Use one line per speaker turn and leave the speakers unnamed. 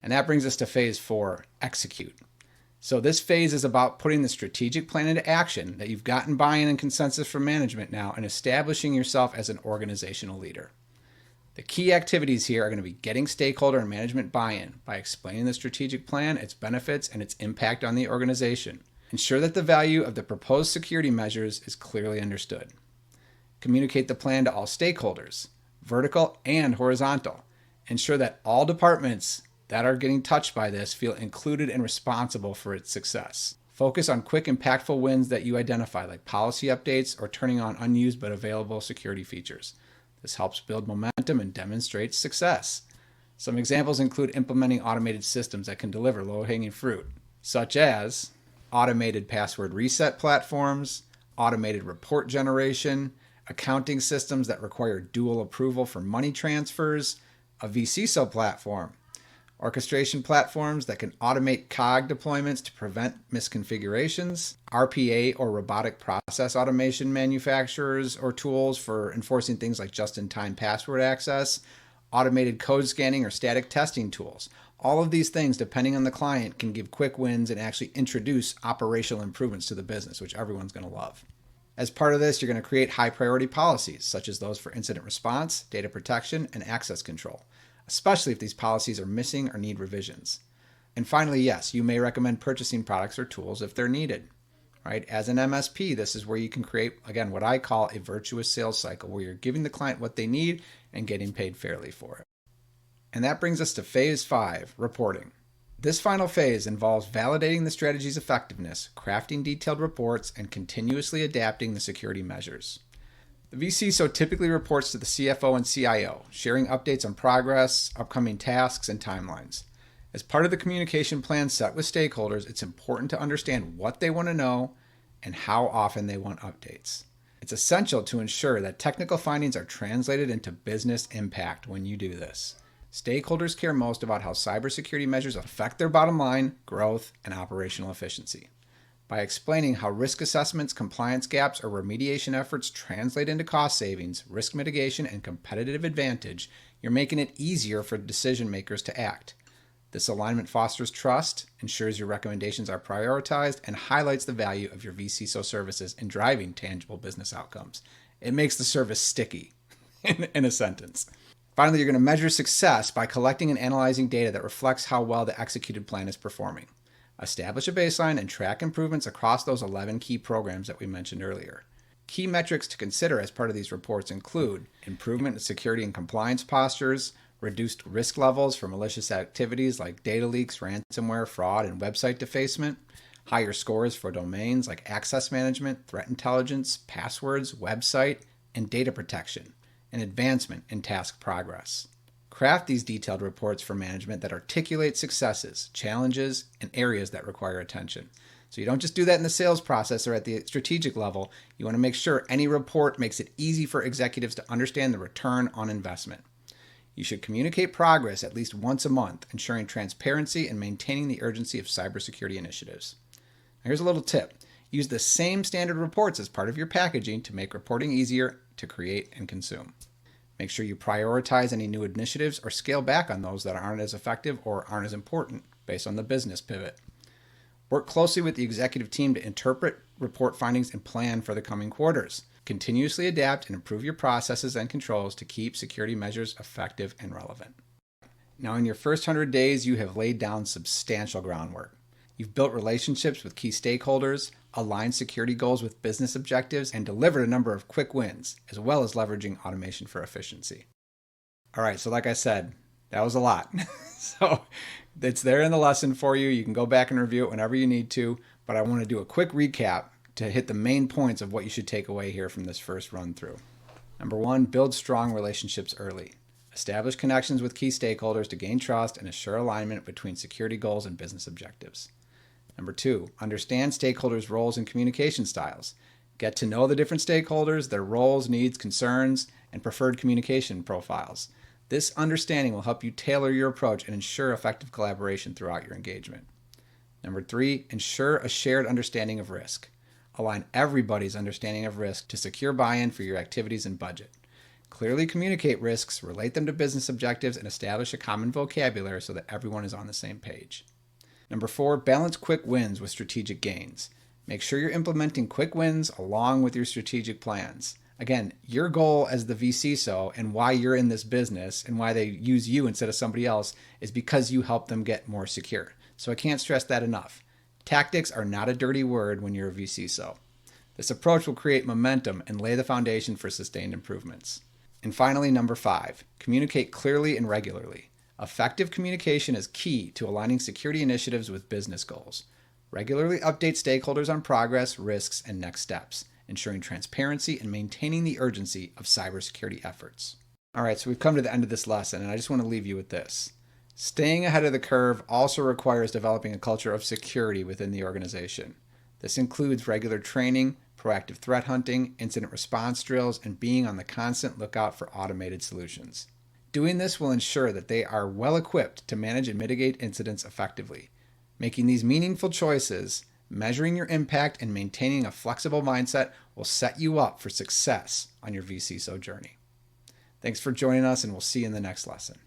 And that brings us to phase 4, execute. So this phase is about putting the strategic plan into action that you've gotten buy-in and consensus from management now and establishing yourself as an organizational leader. The key activities here are going to be getting stakeholder and management buy-in by explaining the strategic plan, its benefits, and its impact on the organization. Ensure that the value of the proposed security measures is clearly understood. Communicate the plan to all stakeholders, vertical and horizontal. Ensure that all departments that are getting touched by this feel included and responsible for its success. Focus on quick, impactful wins that you identify, like policy updates or turning on unused but available security features. This helps build momentum and demonstrates success. Some examples include implementing automated systems that can deliver low-hanging fruit, such as automated password reset platforms, automated report generation, accounting systems that require dual approval for money transfers, a vCISO platform, orchestration platforms that can automate COG deployments to prevent misconfigurations, RPA or robotic process automation manufacturers or tools for enforcing things like just-in-time password access, automated code scanning or static testing tools. All of these things, depending on the client, can give quick wins and actually introduce operational improvements to the business, which everyone's going to love. As part of this, you're going to create high-priority policies, such as those for incident response, data protection, and access control, especially if these policies are missing or need revisions. And finally, yes, you may recommend purchasing products or tools if they're needed. Right? As an MSP, this is where you can create, again, what I call a virtuous sales cycle, where you're giving the client what they need and getting paid fairly for it. And that brings us to phase 5, reporting. This final phase involves validating the strategy's effectiveness, crafting detailed reports, and continuously adapting the security measures. The vCISO typically reports to the CFO and CIO, sharing updates on progress, upcoming tasks, and timelines. As part of the communication plan set with stakeholders, it's important to understand what they want to know and how often they want updates. It's essential to ensure that technical findings are translated into business impact when you do this. Stakeholders care most about how cybersecurity measures affect their bottom line, growth, and operational efficiency. By explaining how risk assessments, compliance gaps, or remediation efforts translate into cost savings, risk mitigation, and competitive advantage, you're making it easier for decision makers to act. This alignment fosters trust, ensures your recommendations are prioritized, and highlights the value of your vCISO services in driving tangible business outcomes. It makes the service sticky, in a sentence. Finally, you're going to measure success by collecting and analyzing data that reflects how well the executed plan is performing. Establish a baseline and track improvements across those 11 key programs that we mentioned earlier. Key metrics to consider as part of these reports include improvement in security and compliance postures, reduced risk levels for malicious activities like data leaks, ransomware, fraud, and website defacement, higher scores for domains like access management, threat intelligence, passwords, website, and data protection, and advancement in task progress. Craft these detailed reports for management that articulate successes, challenges, and areas that require attention. So you don't just do that in the sales process or at the strategic level. You want to make sure any report makes it easy for executives to understand the return on investment. You should communicate progress at least once a month, ensuring transparency and maintaining the urgency of cybersecurity initiatives. Now here's a little tip. Use the same standard reports as part of your packaging to make reporting easier to create and consume. Make sure you prioritize any new initiatives or scale back on those that aren't as effective or aren't as important based on the business pivot. Work closely with the executive team to interpret, report findings, and plan for the coming quarters. Continuously adapt and improve your processes and controls to keep security measures effective and relevant. Now, in your first 100 days, you have laid down substantial groundwork. You've built relationships with key stakeholders, aligned security goals with business objectives, and delivered a number of quick wins, as well as leveraging automation for efficiency. All right, so like I said, that was a lot. So it's there in the lesson for you. You can go back and review it whenever you need to, but I want to do a quick recap to hit the main points of what you should take away here from this first run through. Number 1, build strong relationships early. Establish connections with key stakeholders to gain trust and assure alignment between security goals and business objectives. Number 2, understand stakeholders' roles and communication styles. Get to know the different stakeholders, their roles, needs, concerns, and preferred communication profiles. This understanding will help you tailor your approach and ensure effective collaboration throughout your engagement. Number 3, ensure a shared understanding of risk. Align everybody's understanding of risk to secure buy-in for your activities and budget. Clearly communicate risks, relate them to business objectives, and establish a common vocabulary so that everyone is on the same page. Number 4, balance quick wins with strategic gains. Make sure you're implementing quick wins along with your strategic plans. Again, your goal as the vCISO and why you're in this business and why they use you instead of somebody else is because you help them get more secure. So I can't stress that enough. Tactics are not a dirty word when you're a vCISO. This approach will create momentum and lay the foundation for sustained improvements. And finally, number 5, communicate clearly and regularly. Effective communication is key to aligning security initiatives with business goals. Regularly update stakeholders on progress, risks, and next steps, ensuring transparency and maintaining the urgency of cybersecurity efforts. All right, so we've come to the end of this lesson, and I just want to leave you with this. Staying ahead of the curve also requires developing a culture of security within the organization. This includes regular training, proactive threat hunting, incident response drills, and being on the constant lookout for automated solutions. Doing this will ensure that they are well equipped to manage and mitigate incidents effectively. Making these meaningful choices, measuring your impact, and maintaining a flexible mindset will set you up for success on your vCISO journey. Thanks for joining us, and we'll see you in the next lesson.